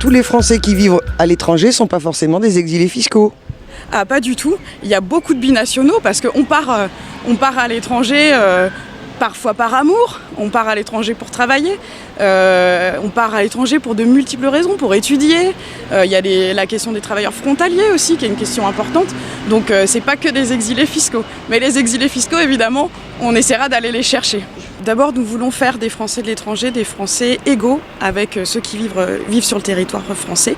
tous les Français qui vivent à l'étranger ne sont pas forcément des exilés fiscaux. Ah, pas du tout. Il y a beaucoup de binationaux parce qu'on part à l'étranger parfois par amour, on part à l'étranger pour travailler, on part à l'étranger pour de multiples raisons, pour étudier. Il y a la question des travailleurs frontaliers aussi, qui est une question importante. Donc c'est pas que des exilés fiscaux. Mais les exilés fiscaux, évidemment, on essaiera d'aller les chercher. D'abord, nous voulons faire des Français de l'étranger des Français égaux avec ceux qui vivent sur le territoire français,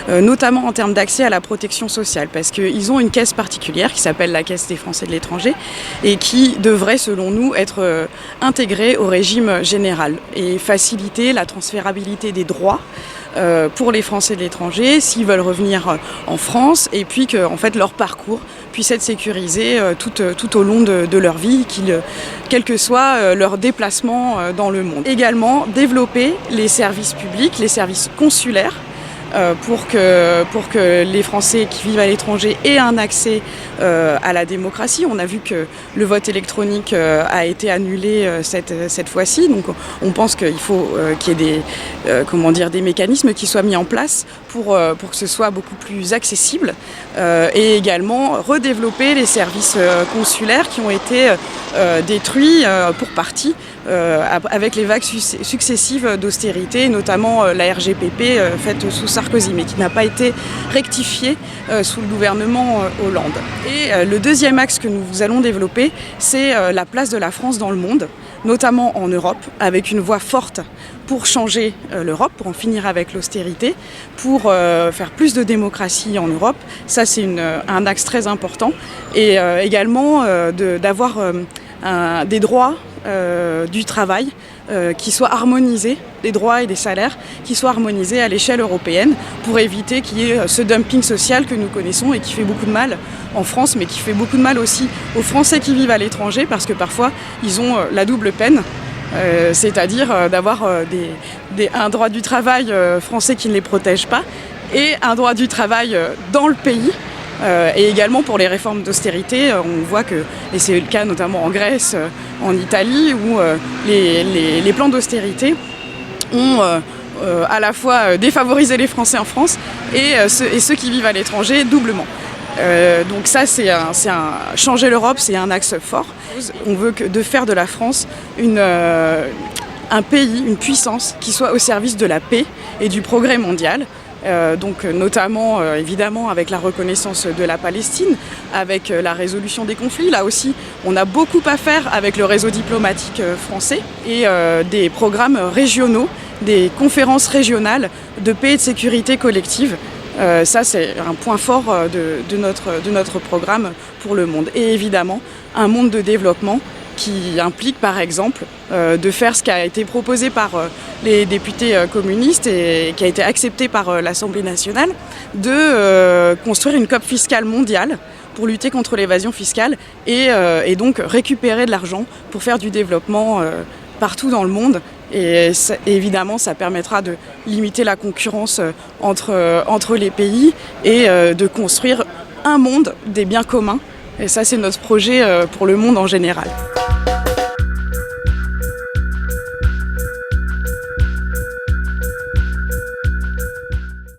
notamment en termes d'accès à la protection sociale, parce qu'ils ont une caisse particulière qui s'appelle la Caisse des Français de l'étranger et qui devrait, selon nous, être intégrée au régime général et faciliter la transférabilité des droits pour les Français de l'étranger s'ils veulent revenir en France, et puis que en fait, leur parcours puisse être sécurisé tout au long de leur vie, quel que soit leur déplacement dans le monde. Également, développer les services publics, les services consulaires, pour que les Français qui vivent à l'étranger aient un accès à la démocratie. On a vu que le vote électronique a été annulé cette fois-ci, donc on pense qu'il faut qu'il y ait des mécanismes qui soient mis en place pour que ce soit beaucoup plus accessible, et également redévelopper les services consulaires qui ont été détruits pour partie avec les vagues successives d'austérité, notamment la RGPP faite sous Sarkozy, mais qui n'a pas été rectifiée sous le gouvernement Hollande. Et le deuxième axe que nous allons développer, c'est la place de la France dans le monde, notamment en Europe, avec une voix forte pour changer l'Europe, pour en finir avec l'austérité, pour faire plus de démocratie en Europe. Ça, c'est un axe très important. Et également d'avoir des droits du travail qui soient harmonisés, des droits et des salaires qui soient harmonisés à l'échelle européenne pour éviter qu'il y ait ce dumping social que nous connaissons et qui fait beaucoup de mal en France, mais qui fait beaucoup de mal aussi aux Français qui vivent à l'étranger, parce que parfois ils ont la double peine, c'est-à-dire d'avoir un droit du travail français qui ne les protège pas et un droit du travail dans le pays. Et également pour les réformes d'austérité, on voit que, et c'est le cas notamment en Grèce, en Italie, où les plans d'austérité ont à la fois défavorisé les Français en France et ceux qui vivent à l'étranger doublement. Donc ça, changer l'Europe, c'est un axe fort. On veut de faire de la France un pays, une puissance qui soit au service de la paix et du progrès mondial. Donc notamment évidemment avec la reconnaissance de la Palestine, avec la résolution des conflits. Là aussi, on a beaucoup à faire avec le réseau diplomatique français et des programmes régionaux, des conférences régionales de paix et de sécurité collective. Ça, c'est un point fort de notre programme pour le monde. Et évidemment, un monde de développement qui implique par exemple de faire ce qui a été proposé par les députés communistes et qui a été accepté par l'Assemblée nationale, de construire une COP fiscale mondiale pour lutter contre l'évasion fiscale et donc récupérer de l'argent pour faire du développement partout dans le monde. Et évidemment, ça permettra de limiter la concurrence entre les pays et de construire un monde des biens communs. Et ça, c'est notre projet pour le monde en général.